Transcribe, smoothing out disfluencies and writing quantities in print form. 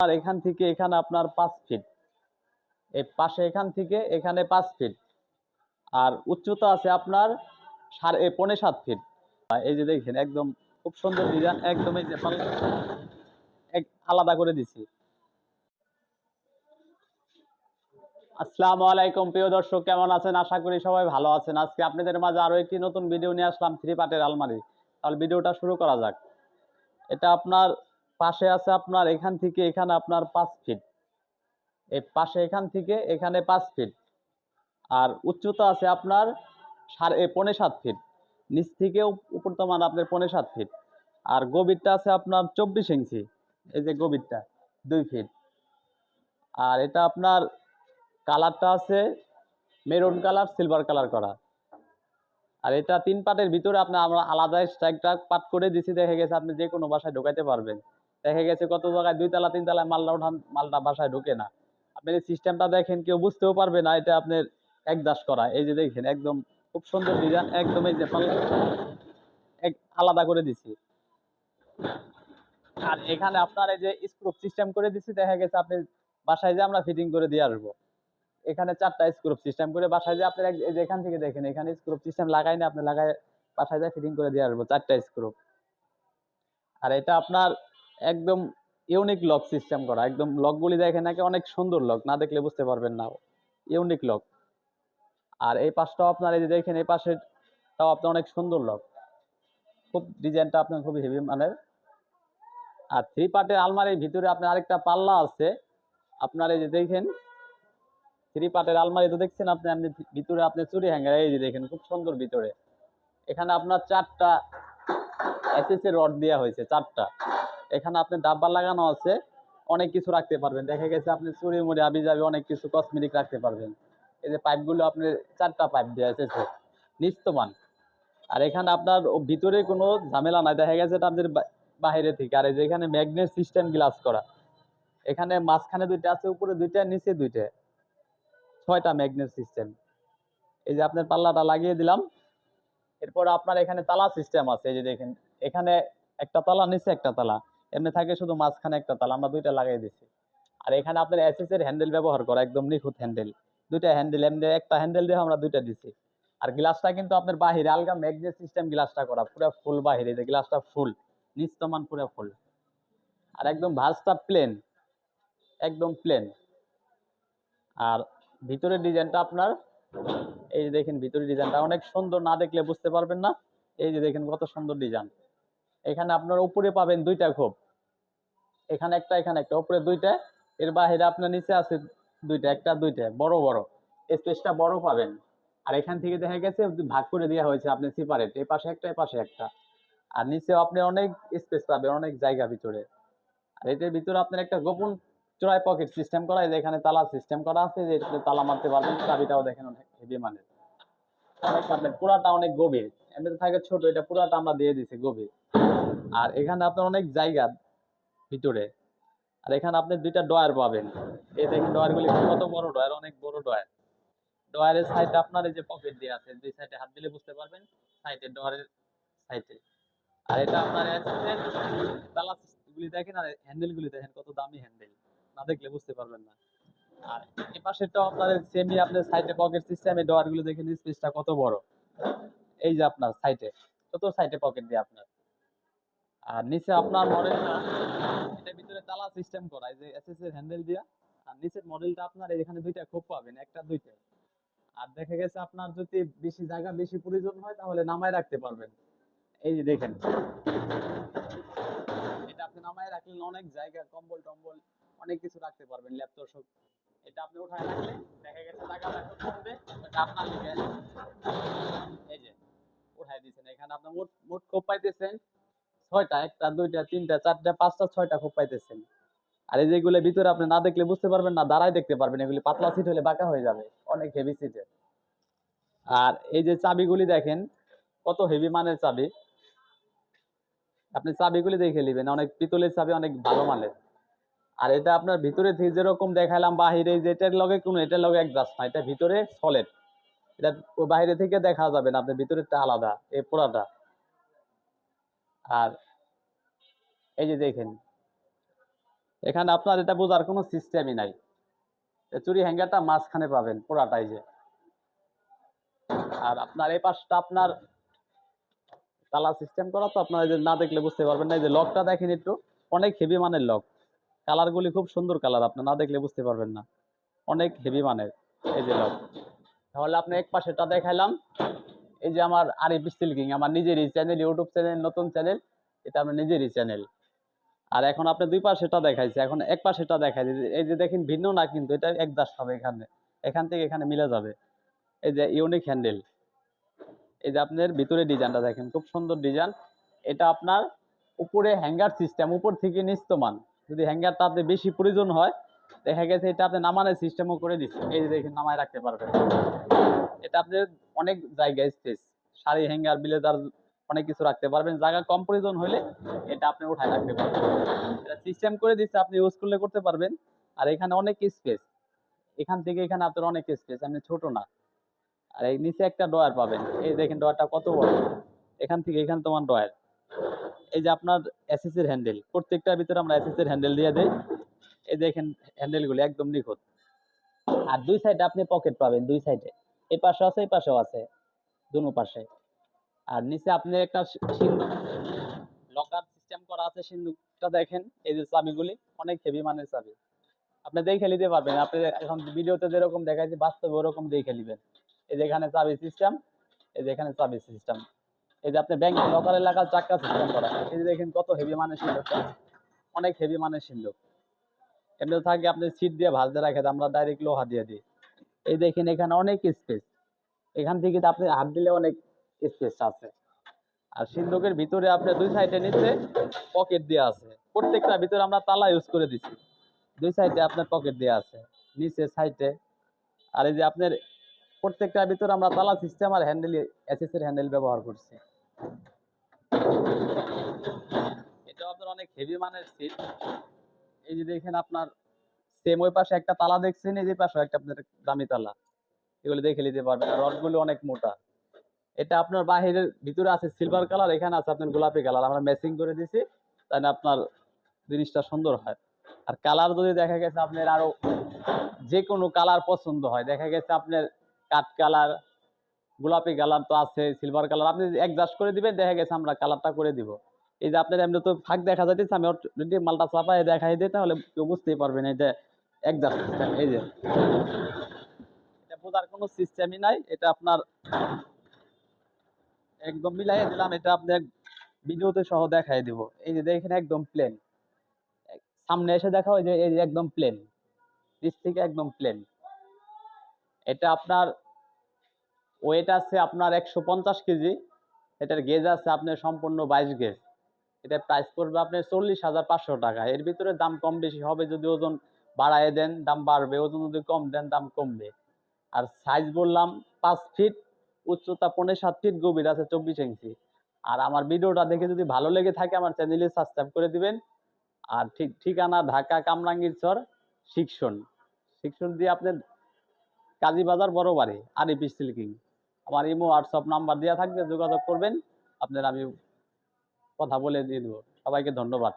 আর এখান থেকে এখানে আপনার 5 ফিট, এই পাশে এখান থেকে এখানে 5 ফিট, আর উচ্চতা আছে আপনার 6.5 ফিট। এই যে দেখেন একদম খুব সুন্দর ডিজাইন, একদম এই যে আলাদা করে দিছি। আসসালামু আলাইকুম প্রিয় দর্শক, কেমন আছেন? আশা করি সবাই ভালো আছেন। আজকে আপনাদের মাঝে আরো একটি নতুন ভিডিও নিয়ে আসলাম, 3 পার্টের আলমারি। তাহলে ভিডিওটা শুরু করা যাক। এটা আপনার পাশে আছে আপনার এখান থেকে এখানে আপনার 5 ফিট, এই পাশে এখান থেকে এখানে 5 ফিট, আর উচ্চতা আছে আপনার 6.5 ফিট, নিচ থেকে উপরতম আপনার 7.5 ফিট, আর গভীরটা আছে আপনার 24 ইঞ্চি। এই যে গভীরটা 2 ফিট। আর এটা আপনার কালারটা আছে মেরুন কালার, সিলভার কালার করা। আর এটা 3 পার্টের ভিতরে আমরা আলাদা একটা পার্ট করে দিছি। দেখা গেছে আপনি যে কোনো বাসায় ঢোকাইতে পারবেন। দেখা গেছে কত জায়গায় 2 তলা 3 তলায় মালটা বাসায় ঢোকে না। আপনি এই সিস্টেমটা দেখেন, কেউ বুঝতেও পারবে না এটা আপনার একদাস করা। এই যে দেখেন একদম খুব সুন্দর ডিজাইন, একদম এই যে আলাদা করে দিছি। আর এখানে আপনার এই যে স্ক্রু সিস্টেম করে দিছি। দেখা গেছে আপনি বাসায় যে আমরা ফিটিং করে দিয়ে আসবো। এখানে 4টা স্ক্রু সিস্টেম করে বাসায় যে আপনার এখান থেকে দেখেন, এখানে স্ক্রু সিস্টেম লাগাই না, আপনি লাগায় বাসায় যায় ফিটিং করে দিয়ে আসবো 4টা স্ক্রু। আর এটা আপনার একদম ইউনিক লক সিস্টেম করা। একদম লকগুলি দেখেন নাকি অনেক সুন্দর লক, না দেখলে বুঝতে পারবেন না, ইউনিক লক। আর এই পাশটাও আপনার এই যে দেখেন, এই পাশেটাও আপনার অনেক সুন্দর লক, খুব ডিজাইনটা আপনার খুবই হেভি মানের। আর 3 পার্টের আলমারির ভিতরে আপনার আরেকটা পাল্লা আছে। আপনার এই যে দেখেন 3 পার্টের আলমারি তো দেখছেন আপনি, ভিতরে আপনি চুরি হ্যাঙ্গার, এই যে দেখেন খুব সুন্দর ভিতরে। এখানে আপনার 4টা এসএসএ রড দেওয়া হয়েছে, 4টা। এখানে আপনি ডাব্বা লাগানো আছে, অনেক কিছু রাখতে পারবেন। দেখা গেছে আপনি চুরি মুড়ি আবি যাবে, অনেক কিছু কসমেটিক রাখতে পারবেন। এই যে পাইপগুলো আপনি 4টা পাইপ দেওয়া এসেছে নিস্তমান। আর এখানে আপনার ভিতরে কোনো ঝামেলা নাই। দেখা গেছে এটা আপনাদের বাইরে থেকে। আর এই যে এখানে ম্যাগনেট সিস্টেম গ্লাস করা। এখানে মাঝখানে 2টা আছে, উপরে 2টা, নিচে 2টা, 6টা ম্যাগনেট সিস্টেম। এই যে আপনার পাল্লাটা লাগিয়ে দিলাম। এরপর আপনার এখানে তালা সিস্টেম আছে। এই যে দেখেন এখানে একটা তালা, নিচে একটা তালা, এমনি থাকে শুধু মাঝখানে একটা তালা, আমরা 2টা লাগাই দিছি। আর এখানে আপনার এসএস এর হ্যান্ডেল ব্যবহার করা, একদম নিখুঁত হ্যান্ডেল। 2টা হ্যান্ডেল, এমনি একটা হ্যান্ডেল দিয়ে আমরা 2টা দিছি। আর গ্লাসটা কিন্তু আপনার বাহিরে আলগা ম্যাগনেট সিস্টেম গ্লাসটা করা, পুরো ফুল বাহিরে, যে গ্লাসটা ফুল নিস্তমান পুরো ফুল। আর একদম ভাঁজটা প্লেন, একদম প্লেন। আর ভিতরের ডিজাইনটা আপনার এই যে দেখেন, ভিতরের ডিজাইনটা অনেক সুন্দর, না দেখলে বুঝতে পারবেন না। এই যে দেখেন কত সুন্দর ডিজাইন। এখানে আপনার উপরে পাবেন 2টা খোপ, এখানে একটা, এখানে একটা, উপরে 2টা। এর বাইরে আপনার নিচে আছে 2টা, একটা 2টা বড় বড়, স্পেসটা বড় পাবেন। আর এখান থেকে দেখা গেছে ভাগ করে দেওয়া হয়েছে আপনি সেপারেট, এই পাশে একটা, এই পাশে একটা। আর নিচেও আপনি অনেক স্পেস পাবেন, অনেক জায়গা ভিতরে। আর এটার ভিতরে আপনার একটা গোপন চোরাই পকেট সিস্টেম করা, এই যে এখানে তালা সিস্টেম করা আছে, যে তালা মারতে পারবেন। চাবিটাও দেখেন অনেক হেভি মানের, অনেক আপনার পুরাটা অনেক গভীর। এমনিতে থাকে ছোট, এটা পুরাটা আমরা দিয়ে দিছি গভীর। আর এখানে আপনার অনেক জায়গা ভিতরে। আর এখানে আপনি 2টা ডয়ার পাবেন। এই দেখেন ডয়ারগুলি কত বড় ডয়ার, অনেক বড় ডয়ার। ডয়ারের সাইডে আপনার এই যে পকেট দিয়ে আছে, 2 সাইডে হাত দিলে বুঝতে পারবেন, সাইডে ডয়ারের সাইডে। আর এটা আপনার তালা গুলি দেখেন, আর হ্যান্ডেল গুলি দেখেন কত দামি হ্যান্ডেল, না দেখলে বুঝতে পারবেন না। আর এই পাশেরটাও আপনার সেমি, আপনার সাইডে পকেট সিস্টেম। এই ডয়ার গুলো দেখেন স্পেসটা কত বড়। এই যে আপনার সাইডে, কত সাইডে পকেট দিয়ে আপনার। আর নিচে আপনার মডেলটা, এটার ভিতরে তালা সিস্টেম করা, এই যে এসএস এর হ্যান্ডেল দিয়া। আর নিচের মডেলটা আপনার এখানে 2টা খোপ পাবেন, একটা 2টা। আর দেখা গেছে আপনার যদি বেশি জায়গা বেশি প্রয়োজন হয়, তাহলে নামায় রাখতে পারবেন। এই যে দেখেন, এটা আপনি নামায় রাখলেন, অনেক জায়গা, কম্বল টম্বল অনেক কিছু রাখতে পারবেন, ল্যাপটপ সব। এটা আপনি উঠায় রাখলে দেখা গেছে জায়গাটা কমবে, এটা আপনার লিখে এই যে উঠাই দিয়েছেন। এখানে আপনার মোট মোট খোপ পাইতেছেন 6টা, একটা 2টা 3টা 4টা 5টা 6টা খোপ পাইতেছেন। আর এই যেগুলো ভিতরে আপনি না দেখলে বুঝতে পারবেন না, দাঁড়ায় দেখতে পারবেন। এগুলি পাতলা সিট হলে বাঁকা হয়ে যাবে, অনেক হেভি সিটে। আর এই যে চাবিগুলি দেখেন কত হেভি মানের চাবি, আপনি চাবিগুলি দেখে নেবেন, অনেক পিতলের চাবি, অনেক ভালো মানের। আর এটা আপনার ভিতরে থেকে যেরকম দেখালাম বাহিরে, যে এটার লগে কোনো, এটার লগে অ্যাডজাস্ট না, এটা ভিতরে সলিড। এটা বাইরে থেকে দেখা যাবে না, আপনার ভিতরেরটা আলাদা, এই পুরাটা। আর এই যে দেখেন এখানে আপনার এটা বোঝার কোনো সিস্টেমই নাই। চুরি হ্যাঙ্গারটা মাঝখানে পাবেন পুরাটাই যে। আর আপনার এই পাশটা আপনার তালা সিস্টেম করা, তো আপনারা যে না দেখলে বুঝতে পারবেন না। এই যে লকটা দেখেন একটু, অনেক হেভি মানের লক। কালার গুলি খুব সুন্দর কালার, আপনি না দেখলে বুঝতে পারবেন না, অনেক হেভি মানের। এই যে লক। তাহলে আপনি এক পাশেটা দেখাইলাম। এই যে আমার আরিফ স্টিল কিং, আমার নিজেরই চ্যানেল, ইউটিউব চ্যানেল, নতুন চ্যানেল, এটা আমার নিজেরই চ্যানেল। আর এখন আপনি দুই পাশেটা দেখাইছে, এখন এক পাশেটা দেখাই। এই যে দেখেন ভিন্ন না, কিন্তু এটা একজাস্ট হবে এখানে, এখান থেকে এখানে মিলে যাবে। এই যে ইউনিক হ্যান্ডেল, এই যে আপনার ভিতরে ডিজাইনটা দেখেন, খুব সুন্দর ডিজাইন। এটা আপনার উপরে হ্যাঙ্গার সিস্টেম, উপর থেকে নিস্তমান। যদি হ্যাঙ্গারটা আপনি বেশি প্রয়োজন হয়, দেখা গেছে এটা আপনি নামানোর সিস্টেমও করে দিচ্ছে। এই যে দেখেন নামায় রাখতে পারবেন। এটা আপনার অনেক জায়গায় স্পেস, শাড়ি হ্যাঙ্গার, ব্লেজার, অনেক কিছু রাখতে পারবেন। জায়গা কম প্রয়োজন হলে এটা আপনি উঠায় রাখতে পারবেন। এটা সিস্টেম করে দিচ্ছে, আপনি ইউজ করলে করতে পারবেন। আর এখানে অনেক স্পেস, এখান থেকে এখানে আপনার অনেক স্পেস, আপনি ছোট না। আর এই নিচে একটা ডয়ার পাবেন, এই দেখেন ডয়ারটা কত বড়, এখান থেকে এখানে তোমার ডয়ার। এই যে আপনার এসএস এর হ্যান্ডেল, প্রত্যেকটার ভিতরে আমরা এসএস এর হ্যান্ডেল দিয়ে দেই। এই দেখেন হ্যান্ডেলগুলো একদম নিখুঁত। আর দুই সাইডে আপনি পকেট পাবেন, দুই সাইডে, এই পাশে আছে এই পাশেও আছে, দুনো পাশে। আর নিচে আপনি একটা সিন্ধুক, লকার সিস্টেম করা আছে। সিন্ধুকটা দেখেন, এই যে চাবিগুলি অনেক হেভি মানের চাবি, আপনি দেখে নিতে পারবেন। আপনি এখন ভিডিওতে যেরকম দেখাইছে, বাস্তবে ওরকম দেখে নেবেন। এই যে এখানে চাবি সিস্টেম, এই যে এখানে চাবি সিস্টেম। এই যে আপনি ব্যাংক লকার এলাকার চাক্কা সিস্টেম করা। এই যে দেখেন কত হেভি মানের সিন্ধুকটা, অনেক হেভি মানের সিন্ধুক। এমনি থাকে আপনি সিট দিয়ে ভাঁজতে রাখে, আমরা ডাইরেক্ট লোহা দিয়ে দিই। এই দেখেন এখানে অনেক স্পেস, এখান থেকে আপনি হাত দিলে অনেক স্পেস আছে। আর সিন্ধুকের ভিতরে আপনি দুই সাইডে নিচে পকেট দেওয়া আছে, প্রত্যেকটা ভিতরে আমরা তালা ইউজ করে দিচ্ছি। দুই সাইডে আপনার পকেট দেওয়া আছে, নিচে সাইডে। আর এই যে আপনার প্রত্যেকটার ভিতরে আমরা তালা সিস্টেম আর হ্যান্ডেল, এসএস এর হ্যান্ডেল ব্যবহার করছি। এটা আপনার অনেক হেভি মানের সিট। এই যে দেখেন আপনার সেম ওই পাশে একটা তালা দেখছেন, এই যে পাশে একটা আপনার দামি তালা, এগুলো দেখে নিতে পারবেন। আর রডগুলো অনেক মোটা। এটা আপনার বাহিরের, ভিতরে আছে সিলভার কালার, এখানে আছে আপনার গোলাপি কালার, আমরা ম্যাচিং করে দিছি, তাই না আপনার জিনিসটা সুন্দর হয়। আর কালার যদি দেখা গেছে আপনার আরো যে কোনো কালার পছন্দ হয়, দেখা গেছে আপনার কাঠ কালার, গোলাপি কালার তো আছে, সিলভার কালার, আপনি অ্যাডজাস্ট করে দিবেন, দেখা গেছে আমরা কালারটা করে দিব। এই যে আপনার এমনি তো ফাঁক দেখা যাইতেছে, আমি যদি মালটা চাপায় দেখাই দিই তাহলে কেউ বুঝতেই পারবেন এটা অ্যাডজাস্ট সিস্টেম। এই যে এটা বোঝার কোনো সিস্টেমই নাই, এটা আপনার একদম মিলাই দিলাম। এটা আপনি ভিডিওতে সহ দেখাই দিব। এই যে দেখেন একদম প্লেন, সামনে এসে দেখা হয় যে এই যে একদম প্লেন, নিচ থেকে একদম প্লেন। এটা আপনার ওয়েট আছে আপনার 150 কেজি। এটার গেজ আছে আপনার সম্পূর্ণ 22 গেজ। এটা প্রাইস পড়বে আপনার 40,500 টাকা। এর ভিতরে দাম কম বেশি হবে, যদি ওজন বাড়ায় দেন দাম বাড়বে, ওজন যদি কম দেন দাম কমবে। আর সাইজ বললাম 5 ফিট, উচ্চতা 5.5 ফিট, গভীর আছে 24 ইঞ্চি। আর আমার ভিডিওটা দেখে যদি ভালো লেগে থাকে আমার চ্যানেলে সাবস্ক্রাইব করে দিবেন। আর ঠিকানা ঢাকা কামরাঙ্গীর চর, শিক্ষণ, শিক্ষণ দিয়ে আপনার কাজী বাজার বড় বাড়ি, আরিফ স্টিল কিং। আমার ইমো হোয়াটসঅ্যাপ নাম্বার দেওয়া থাকবে, যোগাযোগ করবেন, আপনার আমি কথা বলে দিয়ে দেবো। সবাইকে ধন্যবাদ।